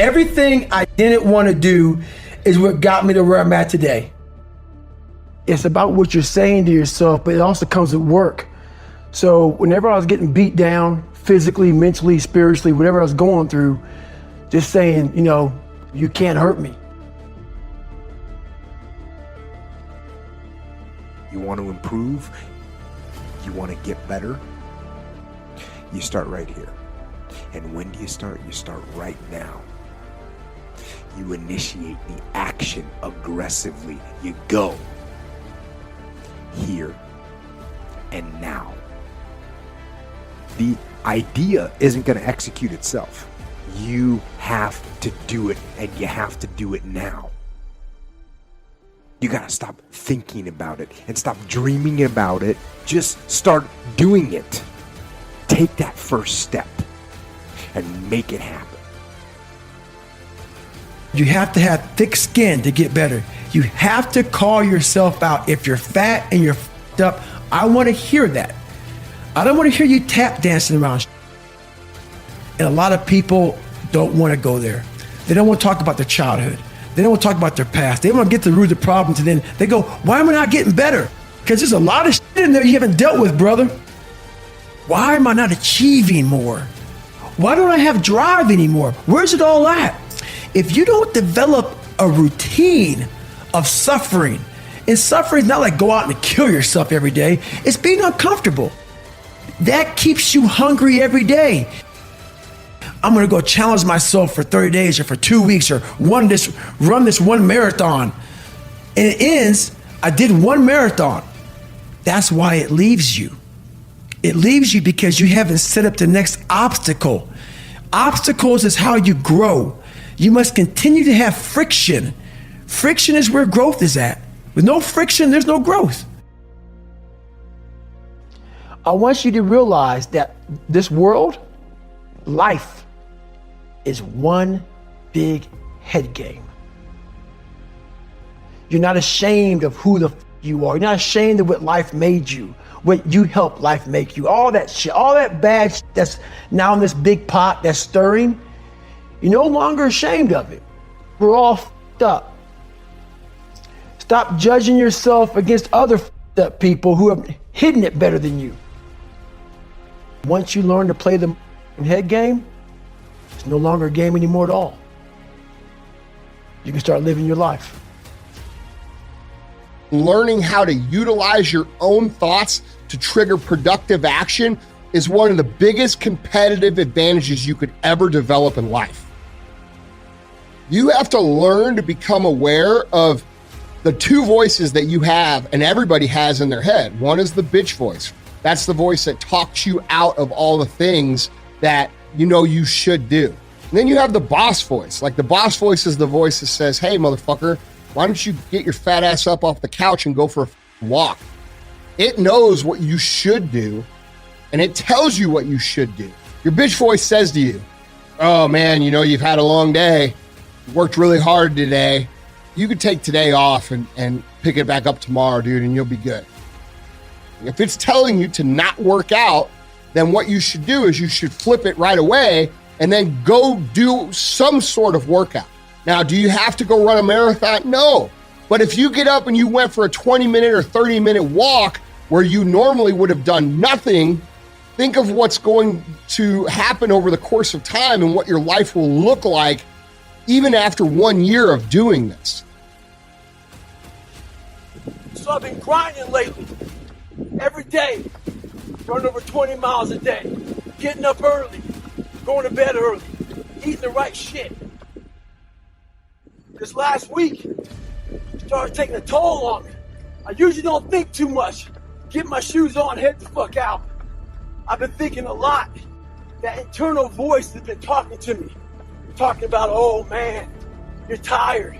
Everything I didn't want to do is what got me to where I'm at today. It's about what you're saying to yourself, but it also comes with work. So whenever I was getting beat down, physically, mentally, spiritually, whatever I was going through, just saying, you can't hurt me. You want to improve? You want to get better? You start right here. And when do you start? You start right now. You initiate the action aggressively. You go here and now. The idea isn't going to execute itself. You have to do it, and you have to do it now. You got to stop thinking about it and stop dreaming about it. Just start doing it. Take that first step and make it happen. You have to have thick skin to get better. You have to call yourself out. If you're fat and you're f***ed up, I want to hear that. I don't want to hear you tap dancing around. And a lot of people don't want to go there. They don't want to talk about their childhood. They don't want to talk about their past. They want to get to the root of the problems, and then they go, why am I not getting better? Because there's a lot of shit in there you haven't dealt with, brother. Why am I not achieving more? Why don't I have drive anymore? Where's it all at? If you don't develop a routine of suffering, and suffering is not like go out and kill yourself every day, it's being uncomfortable. That keeps you hungry every day. I'm gonna go challenge myself for 30 days or for 2 weeks or run this one marathon. And it ends, I did one marathon. That's why it leaves you. It leaves you because you haven't set up the next obstacle. Obstacles is how you grow. You must continue to have friction. Friction is where growth is at. With no friction, there's no growth. I want you to realize that this world, life, is one big head game. You're not ashamed of who the f you are. You're not ashamed of what life made you, what you helped life make you. All that shit, all that bad shit that's now in this big pot that's stirring, you're no longer ashamed of it. We're all f***ed up. Stop judging yourself against other f***ed up people who have hidden it better than you. Once you learn to play the head game, it's no longer a game anymore at all. You can start living your life. Learning how to utilize your own thoughts to trigger productive action is one of the biggest competitive advantages you could ever develop in life. You have to learn to become aware of the two voices that you have and everybody has in their head. One is the bitch voice. That's the voice that talks you out of all the things that you know you should do. And then you have the boss voice. Like the boss voice is the voice that says, hey, motherfucker, why don't you get your fat ass up off the couch and go for a walk? It knows what you should do, and it tells you what you should do. Your bitch voice says to you, oh man, you've had a long day, worked really hard today. You could take today off and pick it back up tomorrow, dude, and you'll be good. If it's telling you to not work out, then what you should do is you should flip it right away and then go do some sort of workout. Now, do you have to go run a marathon? No. But if you get up and you went for a 20-minute or 30-minute walk where you normally would have done nothing, think of what's going to happen over the course of time and what your life will look like even after 1 year of doing this. So I've been grinding lately. Every day, running over 20 miles a day, getting up early, going to bed early, eating the right shit. This last week, started taking a toll on me. I usually don't think too much. Get my shoes on, head the fuck out. I've been thinking a lot. That internal voice has been talking to me. Talking about, oh man, you're tired.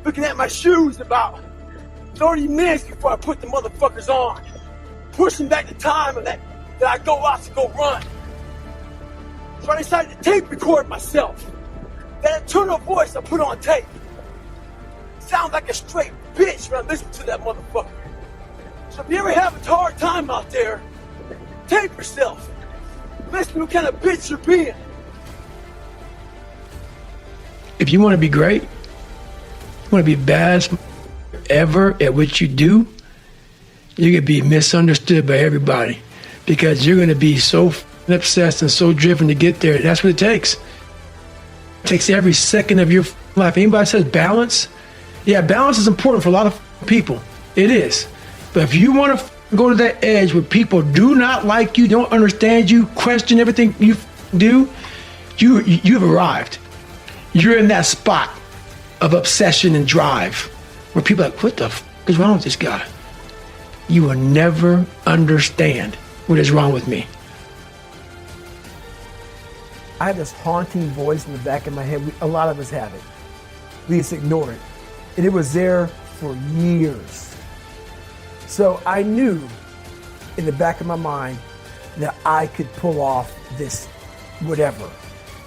Looking at my shoes about 30 minutes before I put the motherfuckers on. Pushing back the time of that I go out to go run. So I decided to tape record myself. That internal voice I put on tape. Sounds like a straight bitch when I listen to that motherfucker. So if you ever have a hard time out there, tape yourself. Listen to what kind of bitch you're being. if you want to be great, you want to be best ever at what you do, you're going to be misunderstood by everybody because you're going to be so obsessed and so driven to get there. That's what it takes. It takes every second of your life. Anybody says balance? Yeah, balance is important for a lot of people. It is. But if you want to go to that edge where people do not like you, don't understand you, question everything you do, you've arrived. You're in that spot of obsession and drive where people are like, what the f is wrong with this guy? You will never understand what is wrong with me. I have this haunting voice in the back of my head. A lot of us have it. We just ignore it. And it was there for years. So I knew in the back of my mind that I could pull off this whatever.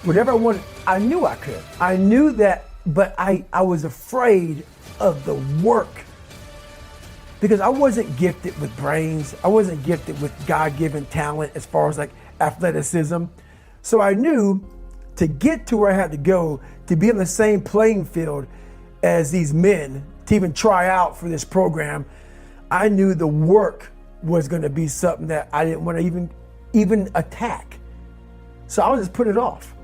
Whatever I wanted, I knew I could. I knew that, but I was afraid of the work because I wasn't gifted with brains. I wasn't gifted with God-given talent as far as like athleticism. So I knew to get to where I had to go, to be on the same playing field as these men, to even try out for this program, I knew the work was going to be something that I didn't want to even attack. So I was just putting it off.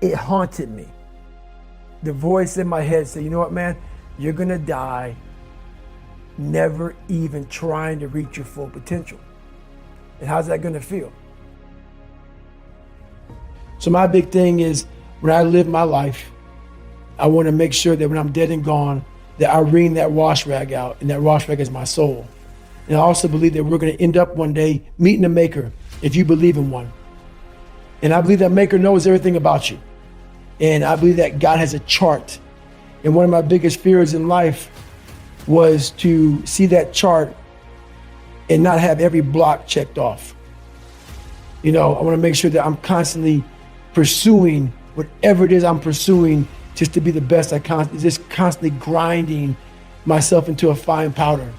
It haunted me. The voice in my head said, you know what, man, you're going to die never even trying to reach your full potential. And how's that going to feel? So my big thing is when I live my life, I want to make sure that when I'm dead and gone, that I wring that wash rag out, and that wash rag is my soul. And I also believe that we're going to end up one day meeting a maker if you believe in one. And I believe that maker knows everything about you. And I believe that God has a chart. And one of my biggest fears in life was to see that chart and not have every block checked off. You know, I want to make sure that I'm constantly pursuing whatever it is I'm pursuing just to be the best I can, just constantly grinding myself into a fine powder.